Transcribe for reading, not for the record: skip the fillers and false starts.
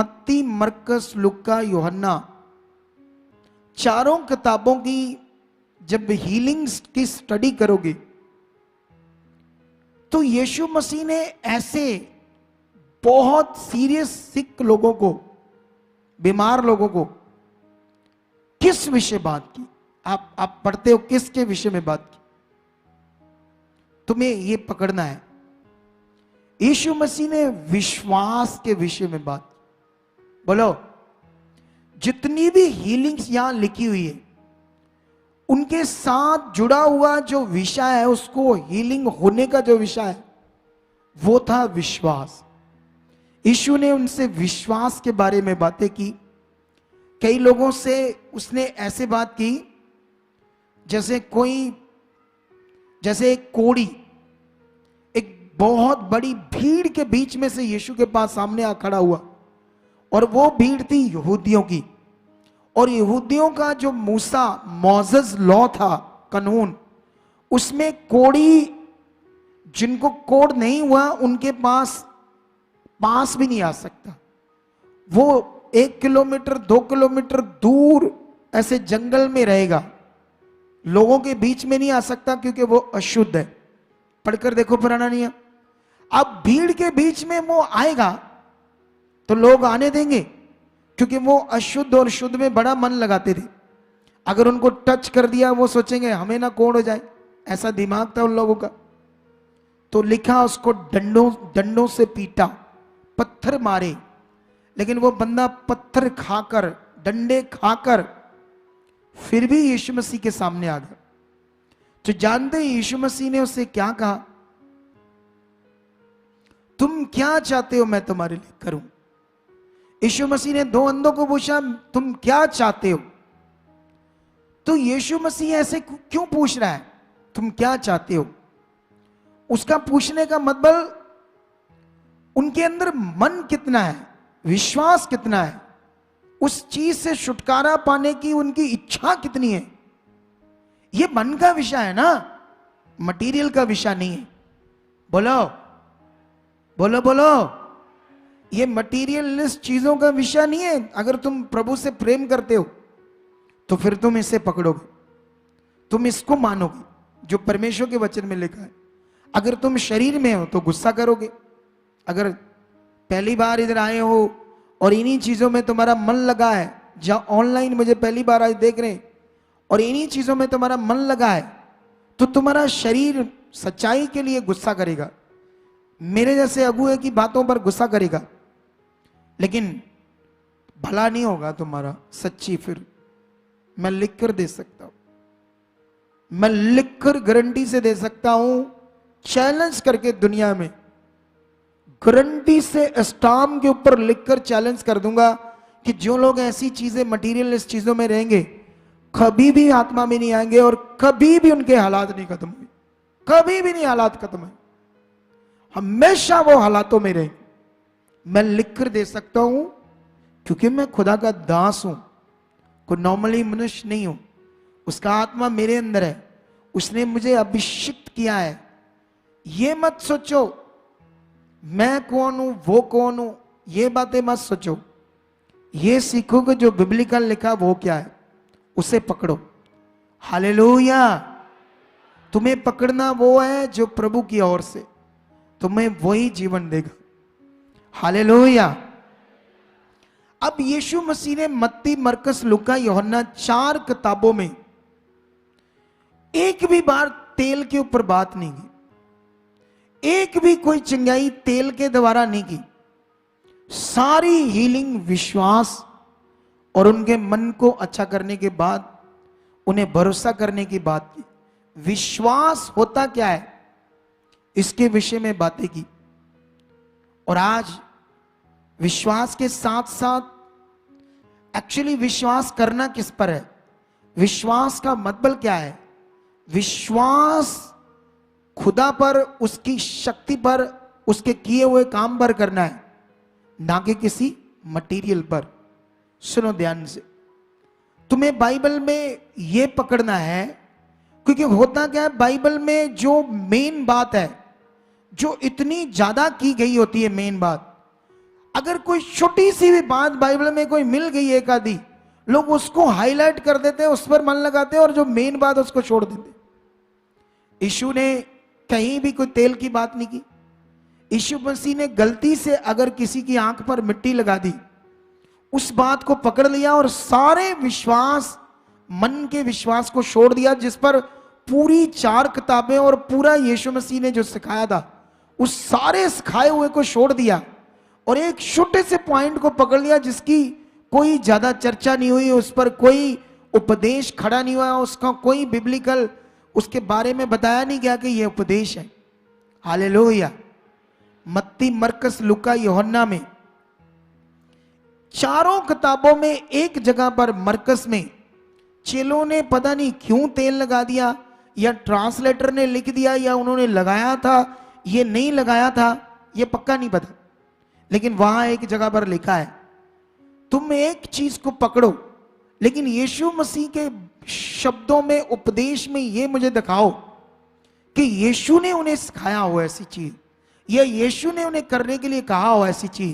मत्ती, मरकस, लुक्का, यूहन्ना, चारों किताबों की जब हीलिंग्स की स्टडी करोगे तो यीशु मसीह ने ऐसे बहुत सीरियस सिक लोगों को, बीमार लोगों को किस विषय बात की? आप पढ़ते हो किसके विषय में बात की? तुम्हें यह पकड़ना है। यीशु मसीह ने विश्वास के विषय में बात की। बोलो, जितनी भी हीलिंग्स यहां लिखी हुई है उनके साथ जुड़ा हुआ जो विषय है, उसको हीलिंग होने का जो विषय है वो था विश्वास। यीशु ने उनसे विश्वास के बारे में बातें की। कई लोगों से उसने ऐसे बात की जैसे एक कोढ़ी एक बहुत बड़ी भीड़ के बीच में से यीशु के पास सामने आ खड़ा हुआ, और वो भीड़ थी यहूदियों की, और यहूदियों का जो मूसा मोसेस लॉ था, कानून, उसमें कोढ़ी, जिनको कोढ़ नहीं हुआ उनके पास भी नहीं आ सकता। वो 1 किलोमीटर 2 किलोमीटर दूर ऐसे जंगल में रहेगा, लोगों के बीच में नहीं आ सकता क्योंकि वो अशुद्ध है। पढ़कर देखो पुराना नियम। अब भीड़ के बीच में वो आएगा तो लोग आने देंगे, क्योंकि वो अशुद्ध और शुद्ध में बड़ा मन लगाते थे। अगर उनको टच कर दिया वो सोचेंगे हमें ना कोढ़ हो जाए, ऐसा दिमाग था उन लोगों का। तो लिखा, उसको डंडों से पीटा, पत्थर मारे, लेकिन वो बंदा पत्थर खाकर, डंडे खाकर फिर भी यीशु मसीह के सामने आ गया। तो जानते हैं यीशु मसीह ने उससे क्या कहा? तुम क्या चाहते हो मैं तुम्हारे लिए करूं? यीशु मसीह ने 2 अंधों को पूछा, तुम क्या चाहते हो? तो यीशु मसीह ऐसे क्यों पूछ रहा है, तुम क्या चाहते हो? उसका पूछने का मतलब उनके अंदर मन कितना है, विश्वास कितना है, उस चीज से छुटकारा पाने की उनकी इच्छा कितनी है। यह मन का विषय है ना, मटेरियल का विषय नहीं है। बोलो बोलो बोलो, ये मटीरियलिस्ट चीजों का विषय नहीं है। अगर तुम प्रभु से प्रेम करते हो तो फिर तुम इसे पकड़ोगे, तुम इसको मानोगे जो परमेश्वर के वचन में लिखा है। अगर तुम शरीर में हो तो गुस्सा करोगे। अगर पहली बार इधर आए हो और इन्हीं चीजों में तुम्हारा मन लगा है, जहां ऑनलाइन मुझे पहली बार आज देख रहे हैं, और इन्हीं चीजों में तुम्हारा मन लगा है, तो तुम्हारा शरीर सच्चाई के लिए गुस्सा करेगा, मेरे जैसे अगुए की बातों पर गुस्सा करेगा, लेकिन भला नहीं होगा तुम्हारा सच्ची। फिर मैं लिखकर दे सकता हूं, मैं लिखकर गारंटी से दे सकता हूं, चैलेंज करके दुनिया में गारंटी से स्टाम्प के ऊपर लिखकर चैलेंज कर दूंगा कि जो लोग ऐसी चीजें, मटीरियलिस्ट चीजों में रहेंगे, कभी भी आत्मा में नहीं आएंगे और कभी भी उनके हालात नहीं खत्म हुए, कभी भी नहीं हालात खत्म हुए, हमेशा वो हालातों में रहेंगे। मैं लिखकर दे सकता हूं क्योंकि मैं खुदा का दास हूं, कोई नॉर्मली मनुष्य नहीं हूं। उसका आत्मा मेरे अंदर है, उसने मुझे अभिषिक्त किया है। ये मत सोचो मैं कौन हूं, वो कौन हूं, ये बातें मत सोचो। ये सीखो कि जो बिब्लिकल लिखा वो क्या है, उसे पकड़ो। हालेलुया। तुम्हें पकड़ना वो है जो प्रभु की ओर से, तुम्हें वही जीवन देगा। हालेलुया। अब यीशु मसीह ने मत्ती, मरकस, लूका, यूहन्ना 4 किताबों में एक भी बार तेल के ऊपर बात नहीं की, एक भी कोई चंगाई तेल के द्वारा नहीं की। सारी हीलिंग विश्वास और उनके मन को अच्छा करने के बाद, उन्हें भरोसा करने की बात की। विश्वास होता क्या है इसके विषय में बातें की। और आज विश्वास के साथ साथ एक्चुअली विश्वास करना किस पर है, विश्वास का मतलब क्या है? विश्वास खुदा पर, उसकी शक्ति पर, उसके किए हुए काम पर करना है, ना कि किसी मटेरियल पर। सुनो ध्यान से, तुम्हें बाइबल में यह पकड़ना है, क्योंकि होता क्या है, बाइबल में जो मेन बात है, जो इतनी ज्यादा की गई होती है, मेन बात, अगर कोई छोटी सी भी बात बाइबल में कोई मिल गई एक आधी, लोग उसको हाईलाइट कर देते हैं, उस पर मन लगाते हैं और जो मेन बात है उसको छोड़ देते हैं। यीशु ने कहीं भी कोई तेल की बात नहीं की। यीशु मसीह ने गलती से अगर किसी की आंख पर मिट्टी लगा दी, उस बात को पकड़ लिया और सारे विश्वास, मन के विश्वास को छोड़ दिया, जिस पर पूरी 4 किताबें और पूरा यीशु मसीह ने जो सिखाया था, उस सारे सिखाए हुए को छोड़ दिया और एक छोटे से पॉइंट को पकड़ लिया जिसकी कोई ज्यादा चर्चा नहीं हुई, उस पर कोई उपदेश खड़ा नहीं हुआ, उसका कोई बिब्लिकल उसके बारे में बताया नहीं गया कि यह उपदेश है। हालेलुया। मत्ती, मरकस, लूका, यूहन्ना में, चारों किताबों में एक जगह पर मरकस में चेलों ने पता नहीं क्यों तेल लगा दिया, या ट्रांसलेटर ने लिख दिया, या उन्होंने लगाया था, ये नहीं लगाया था, ये पक्का नहीं पता, लेकिन वहां एक जगह पर लिखा है तुम एक चीज को पकड़ो, लेकिन यीशु मसीह के शब्दों में, उपदेश में ये मुझे दिखाओ कि यीशु ने उन्हें सिखाया हो ऐसी चीज, या यीशु ने उन्हें करने के लिए कहा हो ऐसी चीज।